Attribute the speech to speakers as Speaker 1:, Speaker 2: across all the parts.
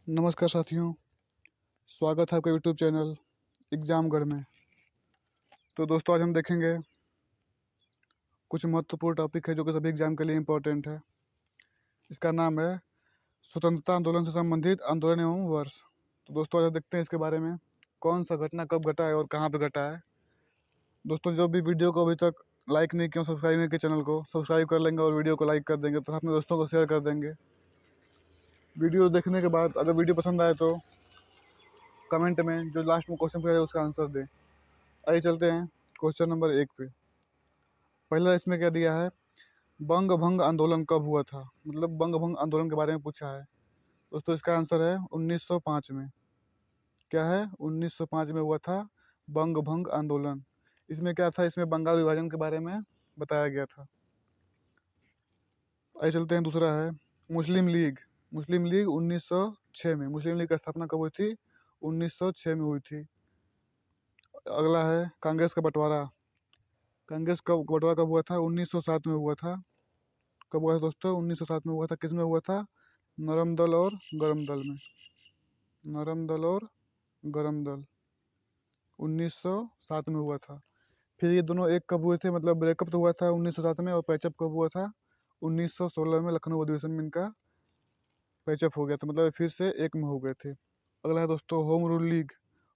Speaker 1: नमस्कार साथियों, स्वागत है आपका यूट्यूब चैनल एग्जामगढ़ में। तो दोस्तों, आज हम देखेंगे कुछ महत्वपूर्ण टॉपिक है जो कि सभी एग्जाम के लिए इम्पोर्टेंट है। इसका नाम है स्वतंत्रता आंदोलन से संबंधित आंदोलन एवं वर्ष। तो दोस्तों, आज देखते हैं इसके बारे में, कौन सा घटना कब घटा है और कहाँ पे घटा है। दोस्तों, जो भी वीडियो को अभी तक लाइक नहीं किया, सब्सक्राइब नहीं किया, चैनल को सब्सक्राइब कर लेंगे और वीडियो को लाइक कर देंगे, तो अपने दोस्तों को शेयर कर देंगे। वीडियो देखने के बाद अगर वीडियो पसंद आए तो कमेंट में जो लास्ट में क्वेश्चन पूछा जाए उसका आंसर दें। आइए चलते हैं क्वेश्चन नंबर 1 पे। पहला इसमें क्या दिया है, बंग भंग आंदोलन कब हुआ था। मतलब बंग भंग आंदोलन के बारे में पूछा है। दोस्तों, इसका आंसर है 1905 में। क्या है, 1905 में हुआ था बंग भंग आंदोलन। इसमें क्या था, इसमें बंगाल विभाजन के बारे में बताया गया था। आइए चलते हैं, दूसरा है मुस्लिम लीग। मुस्लिम लीग 1906 में। मुस्लिम लीग की स्थापना कब हुई थी, 1906 में हुई थी। अगला है कांग्रेस का बंटवारा। कांग्रेस का बंटवारा कब हुआ था, 1907 में हुआ था। कब हुआ था दोस्तों, 1907 में हुआ था। किस में हुआ था, नरम दल और गरम दल में। नरम दल और गरम दल 1907 में हुआ था। फिर ये दोनों एक कब हुए थे, मतलब ब्रेकअप तो हुआ था 1907 में, और पैचअप कब हुआ था, 1916 में लखनऊ अधिवेशन में इनका पैचअप हो गया था। मतलब फिर से एक में हो गए थे। अगला है दोस्तों home rule league,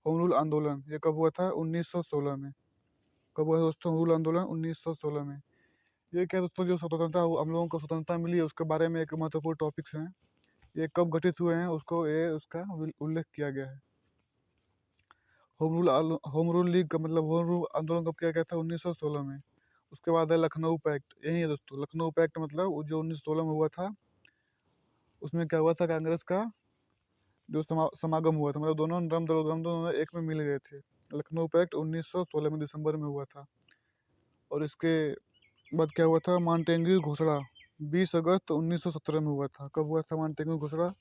Speaker 1: home rule आंदोलन। ये कब हुआ था, 1916 में। कब हुआ था दोस्तों, होम रूल आंदोलन 1916 में। ये क्या दोस्तों, जो स्वतंत्रता हम लोगों को स्वतंत्रता मिली है उसके बारे में एक महत्वपूर्ण टॉपिक्स हैं। ये कब घटित हुए हैं उसको ये उसका उल्लेख किया गया है। होम रूल लीग का मतलब होम रूल आंदोलन कब किया गया था, 1916 में। उसके बाद है लखनऊ पैक्ट। यही है दोस्तों, लखनऊ पैक्ट मतलब वो जो 1916 में हुआ था। उसमें क्या हुआ था, कांग्रेस का जो समागम हुआ था, मतलब दोनों नरम दल गरम दल एक में मिल गए थे। लखनऊ पैक्ट 1916 में दिसंबर में हुआ था। और इसके बाद क्या हुआ था, मांटेंग्यू घोषणा 20 अगस्त 1917 में हुआ था। कब हुआ था मांटेंग्यू घोषणा,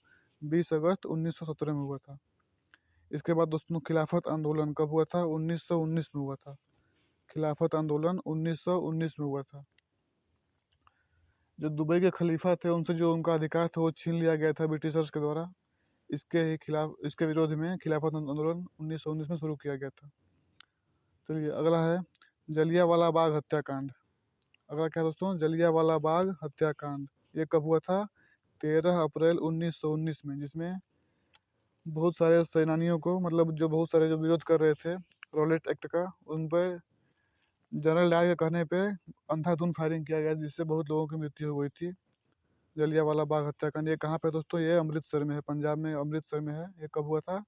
Speaker 1: 20 अगस्त 1917 में हुआ था। इसके बाद दोस्तों खिलाफत आंदोलन कब हुआ था, 1919 में हुआ था। खिलाफत आंदोलन 1919 में हुआ था। जो दुबई के खलीफा थे उनसे जो उनका अधिकार था वो छीन लिया गया था ब्रिटिशर्स के द्वारा। इसके विरोध में खिलाफत आंदोलन 1919 में शुरू किया गया था। चलिए अगला है जलियांवाला बाग हत्याकांड। अगला क्या दोस्तों, जलियांवाला बाग हत्याकांड। ये कब हुआ था, 13 अप्रैल 1919 में। जिसमें बहुत सारे सेनानियों को, मतलब जो बहुत सारे जो विरोध कर रहे थे रॉलेट एक्ट का, उन पर जनरल डायर के कहने पे अंधाधुंध फायरिंग किया गया, जिससे बहुत लोगों की मृत्यु हो गई थी। जलियांवाला बाग हत्याकांड ये कहाँ पे दोस्तों, ये अमृतसर में है, पंजाब में अमृतसर में है। ये कब हुआ था,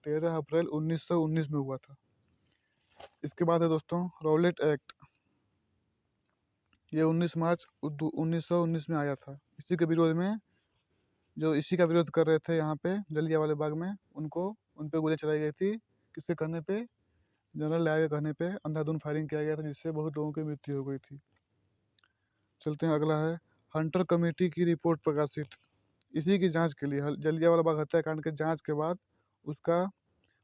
Speaker 1: 13 अप्रैल 1919 में हुआ था। इसके बाद है दोस्तों रॉलेट एक्ट। ये 19 मार्च 1919 में आया था। इसी के विरोध में जो इसी का विरोध कर रहे थे यहाँ पे जलियांवाला बाग में, उन पे गोली चलाई गई थी। किसके कहने पे, जनरल डायर के कहने पे अंधाधुंध फायरिंग किया गया था, जिससे बहुत लोगों की मृत्यु हो गई थी। चलते हैं, अगला है हंटर कमेटी की रिपोर्ट प्रकाशित। इसी की जांच के लिए, जलियांवाला बाग हत्याकांड के जांच के बाद उसका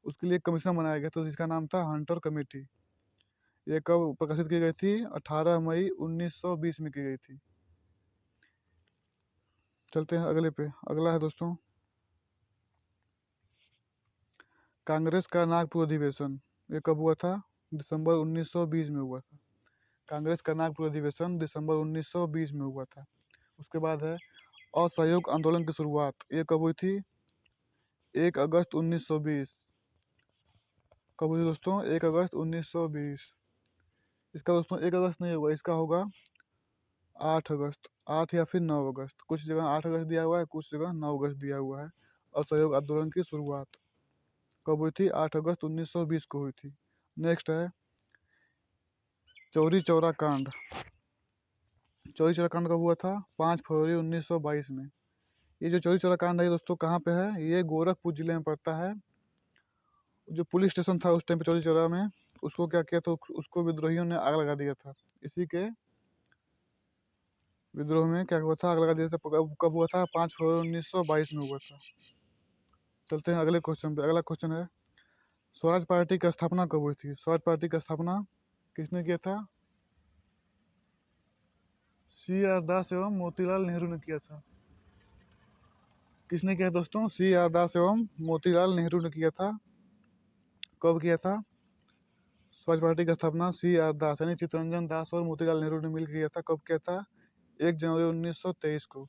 Speaker 1: उसके लिए एक कमीशन बनाया गया था, जिसका नाम था हंटर कमेटी। ये कब प्रकाशित की गई थी, 18 मई 1920 में की गई थी। चलते हैं अगले पे। अगला है दोस्तों कांग्रेस का नागपुर अधिवेशन। ये कब हुआ था, दिसंबर 1920 में हुआ था। कांग्रेस का नागपुर अधिवेशन दिसंबर 1920 में हुआ था। उसके बाद है असहयोग आंदोलन की शुरुआत। ये कब हुई थी, 1 अगस्त 1920। कब हुई दोस्तों, 1 अगस्त 1920। इसका दोस्तों 1 अगस्त नहीं होगा, इसका होगा 8 अगस्त, 8 या फिर 9 अगस्त। कुछ जगह 8 अगस्त दिया हुआ है, कुछ जगह 9 अगस्त दिया हुआ है। असहयोग आंदोलन की शुरुआत कब हुई थी, 8 अगस्त 1920 को हुई थी। नेक्स्ट है चौरी चौरा कांड। चौरी चौरा कांड कब हुआ था, 5 फरवरी 1922 में। ये जो चौरी चौरा कांड है दोस्तों कहाँ पे है, ये गोरखपुर जिले में पड़ता है। जो पुलिस स्टेशन था उस टाइम पे चौरी चौरा में, उसको क्या किया था, उसको विद्रोहियों ने आग लगा दिया था। इसी के विद्रोह में क्या हुआ था, आग लगा दिया था। कब हुआ था, 5 फरवरी 1922 में हुआ था। चलते हैं अगले क्वेश्चन पे। अगला क्वेश्चन है स्वराज पार्टी की स्थापना कब हुई थी। स्वराज पार्टी की स्थापना किसने किया था, सी आर दास एवं मोतीलाल नेहरू ने किया था। किसने किया दोस्तों? CR दास एवं मोतीलाल नेहरू ने किया था। कब किया था? स्वराज पार्टी की स्थापना CR दास यानी चित्तरंजन दास और मोतीलाल नेहरू ने मिलकर किया था। कब किया था? 1 जनवरी 1923 को।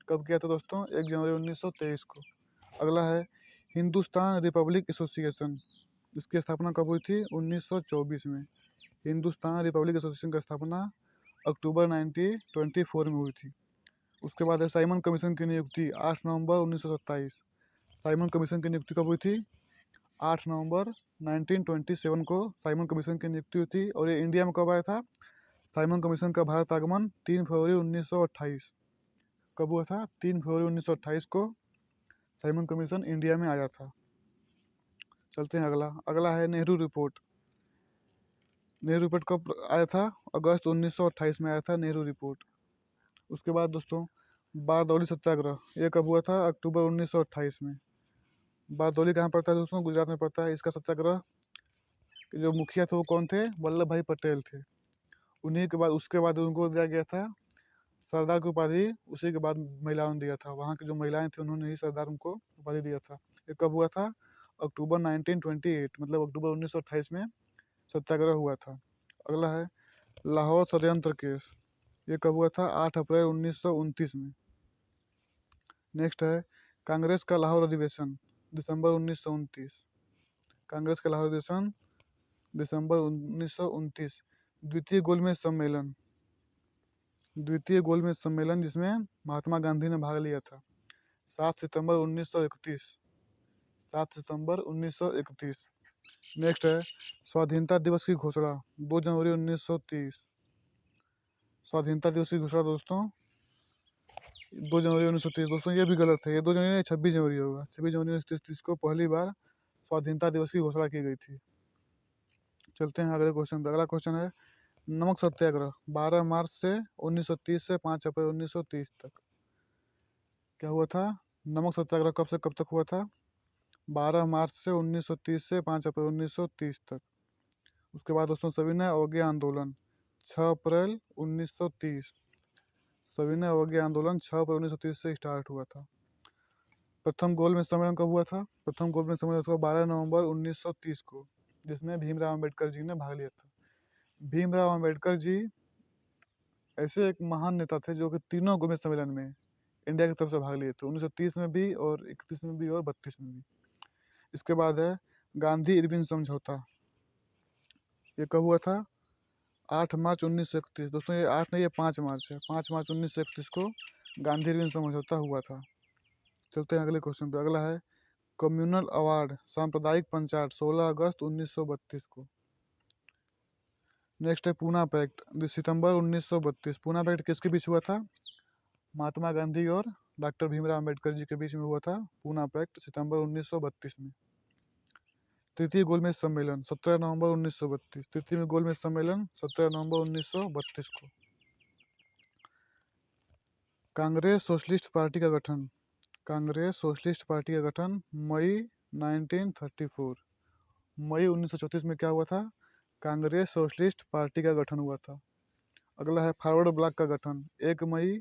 Speaker 1: कब किया था दोस्तों? 1 जनवरी 1923 को। अगला है हिंदुस्तान रिपब्लिक एसोसिएशन। इसकी स्थापना कब हुई थी? 1924 में। हिंदुस्तान रिपब्लिक एसोसिएशन की स्थापना अक्टूबर 1924 में हुई थी। उसके बाद है साइमन कमीशन की नियुक्ति 8 नवंबर 1927। साइमन कमीशन की नियुक्ति कब हुई थी? 8 नवंबर 1927 को साइमन कमीशन की नियुक्ति हुई थी। और ये इंडिया में कब आया था? साइमन कमीशन का भारत आगमन 3 फरवरी 1928। कब हुआ था? 3 फरवरी 1928 को साइमन कमीशन इंडिया में आया था। चलते हैं अगला। अगला है नेहरू रिपोर्ट। नेहरू रिपोर्ट कब आया था? अगस्त 1928 में आया था नेहरू रिपोर्ट। उसके बाद दोस्तों बारदौली सत्याग्रह, ये कब हुआ था? अक्टूबर 1928 में। बारदौली कहाँ पड़ता है दोस्तों? गुजरात में पड़ता है। इसका सत्याग्रह के जो मुखिया थे वो कौन थे? वल्लभ भाई पटेल थे। उन्हीं के बाद उसके बाद उनको दिया गया था सरदार की उपाधि। उसी के बाद महिलाओं ने दिया था। वहाँ की जो महिलाएं थी उन्होंने ही सरदार उनको उपाधि दिया था। ये कब हुआ था? अक्टूबर 1928, मतलब अक्टूबर 1928 में सत्याग्रह हुआ था। अगला है लाहौर षड्यंत्र केस। ये कब हुआ था? 8 अप्रैल 1929 में। नेक्स्ट है कांग्रेस का लाहौर अधिवेशन दिसंबर 1929। कांग्रेस का लाहौर अधिवेशन दिसंबर 1929। द्वितीय गोलमेज सम्मेलन। द्वितीय गोलमेज सम्मेलन जिसमें महात्मा गांधी ने भाग लिया था 7 सितंबर 1931। 7 सितंबर 1931। नेक्स्ट है स्वाधीनता दिवस की घोषणा 2 जनवरी 1930। स्वाधीनता दिवस की घोषणा दोस्तों 2 जनवरी 1930। दोस्तों ये भी गलत है, ये 2 जनवरी 26 जनवरी होगा। 26 जनवरी 1930 को पहली बार स्वाधीनता दिवस की घोषणा की गई थी। चलते हैं अगले क्वेश्चन पर। अगला क्वेश्चन है नमक सत्याग्रह 12 मार्च से 1930 से 5 अप्रैल 1930 तक क्या हुआ था? नमक सत्याग्रह कब से कब तक हुआ था? 12 मार्च से 1930 से 5 अप्रैल 1930 तक। उसके बाद दोस्तों सविनय अवज्ञा आंदोलन 6 अप्रैल 1930। सविनय अवज्ञा आंदोलन 6 अप्रैल 1930 से स्टार्ट हुआ था। प्रथम गोलमेज सम्मेलन कब हुआ था? प्रथम गोलमेज सम्मेलन हुआ 12 नवंबर 1930 को, जिसमें भीमराव अम्बेडकर जी ने भाग लिया था। भीमराव अम्बेडकर जी ऐसे एक महान नेता थे जो कि तीनों गोलमेज सम्मेलन में इंडिया की तरफ से भाग लिए थे, 1930 में भी और 31 में भी और 32 में भी। इसके बाद है गांधी इरविन समझौता। ये कब हुआ था? 8 मार्च 1931। दोस्तों ये 8 नहीं, ये 5 मार्च है। 5 मार्च 1931 को गांधी इरविन समझौता हुआ था। चलते हैं अगले क्वेश्चन पे। अगला है कम्युनल अवार्ड सांप्रदायिक पंचायत 16 अगस्त 1932 को। नेक्स्ट है पूना पैक्ट सितंबर 1932। पूना पैक्ट किसके बीच हुआ था? महात्मा गांधी और डॉक्टर भीमराव अम्बेडकर जी के बीच में हुआ था पूना पैक्ट सितंबर 1932 में। तृतीय गोलमेज सम्मेलन 17 नवंबर 1932। तृतीय गोलमेज सम्मेलन 17 नवंबर 1932 को। कांग्रेस सोशलिस्ट पार्टी का गठन। कांग्रेस सोशलिस्ट पार्टी का गठन मई 1934। मई 1934 में क्या हुआ था? कांग्रेस सोशलिस्ट पार्टी का गठन हुआ था। अगला है फॉरवर्ड ब्लॉक का गठन 1 मई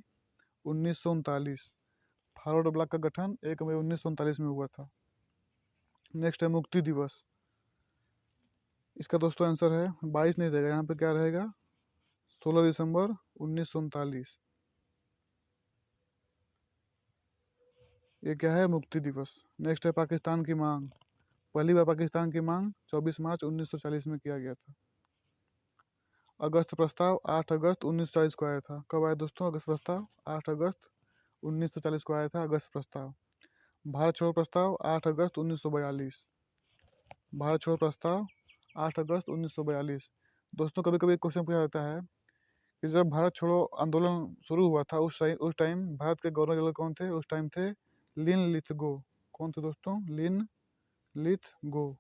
Speaker 1: 1939। फॉरवर्ड ब्लॉक का गठन 1 मई 1939 में हुआ था। नेक्स्ट है मुक्ति दिवस। इसका दोस्तों आंसर है 22 नहीं रहेगा, यहाँ पे क्या रहेगा? 16 दिसंबर 1939। ये क्या है? मुक्ति दिवस। नेक्स्ट है पाकिस्तान की मांग। पहली बार पाकिस्तान की मांग 24 मार्च 1940 में किया गया था। अगस्त प्रस्ताव 8 अगस्त 1940 को आया था। कब आया दोस्तों अगस्त प्रस्ताव? 8 अगस्त 1940 को आया था अगस्त प्रस्ताव। भारत छोड़ो प्रस्ताव 8 अगस्त 1942। भारत छोड़ो प्रस्ताव 8 अगस्त 1942। दोस्तों कभी कभी क्वेश्चन पूछा जाता है कि जब भारत छोड़ो आंदोलन शुरू हुआ था उस टाइम भारत के गवर्नर जनरल कौन थे? उस टाइम थे लिन लिथगो। कौन थे दोस्तों? लिन लिथगो।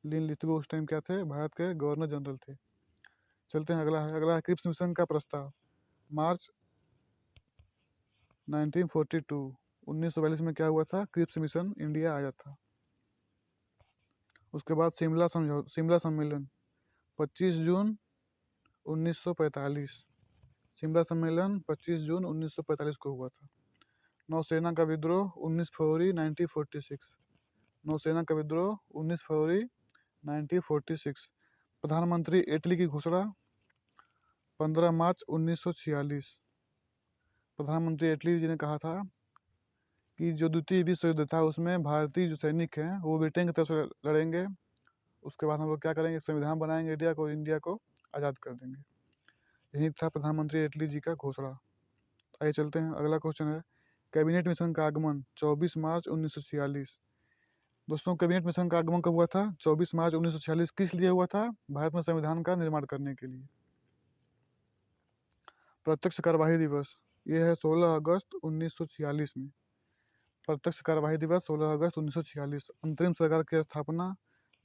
Speaker 1: लिन लिथगो उस टाइम क्या थे? भारत के गवर्नर जनरल थे। चलते हैं अगला है क्रिप्स मिशन का प्रस्ताव मार्च 1942। 1942 में क्या हुआ था? क्रिप्स मिशन इंडिया आया था। उसके बाद शिमला सम्मेलन 25 जून 1945। शिमला सम्मेलन 25 जून 1945 को हुआ था। नौसेना का विद्रोह 19 फरवरी 1946। नौसेना का विद्रोह 19 फरवरी 1946। प्रधानमंत्री इटली की घोषणा 15 मार्च 1946। प्रधानमंत्री इटली जी ने कहा था कि जो द्वितीय विश्व युद्ध था उसमें भारतीय जो सैनिक हैं वो ब्रिटेन की तरफ से लड़ेंगे। उसके बाद हम लोग क्या करेंगे, संविधान बनाएंगे इंडिया को आज़ाद कर देंगे। यही था प्रधानमंत्री इटली जी का घोषणा। आइए चलते हैं, अगला क्वेश्चन है कैबिनेट मिशन का आगमन 24 मार्च 1946। दोस्तों कैबिनेट मिशन का आगमन कब हुआ था? 24 मार्च 1946। किस लिए हुआ था? भारत में संविधान का निर्माण करने के लिए। प्रत्यक्ष कार्यवाही दिवस ये है 16 अगस्त 1946 में। प्रत्यक्ष कार्यवाही दिवस 16 अगस्त 1946। अंतरिम सरकार की स्थापना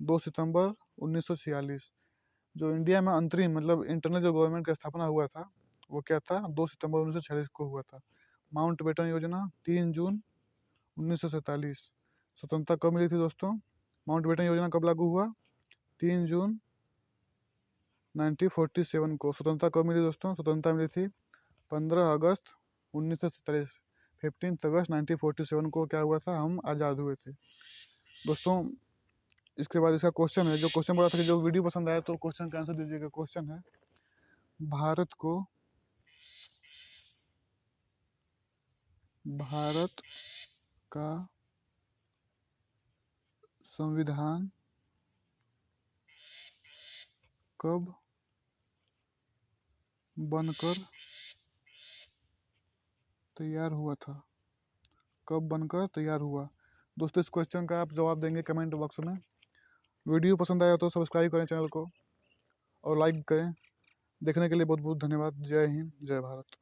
Speaker 1: 2 सितंबर 1946। जो इंडिया में अंतरिम मतलब इंटरनल जो गवर्नमेंट की स्थापना हुआ था वो क्या था? 2 सितंबर 1946 को हुआ था। माउंट बेटन योजना 3 जून 1947। स्वतंत्रता कब मिली थी दोस्तों? माउंट बेटन योजना कब लागू हुआ? 3 जून 1947 को। स्वतंत्रता कब मिली दोस्तों? स्वतंत्रता मिली थी 15 अगस्त 1947। 15 अगस्त 1947 को क्या हुआ था? हम आज़ाद हुए थे दोस्तों। इसके बाद इसका क्वेश्चन है, जो क्वेश्चन बोला था कि जो वीडियो पसंद आया तो क्वेश्चन का आंसर दीजिएगा। क्वेश्चन है भारत का संविधान कब बनकर तैयार हुआ था? कब बनकर तैयार हुआ? दोस्तों इस क्वेश्चन का आप जवाब देंगे कमेंट बॉक्स में। वीडियो पसंद आया तो सब्सक्राइब करें चैनल को और लाइक करें। देखने के लिए बहुत बहुत धन्यवाद। जय हिंद, जय भारत।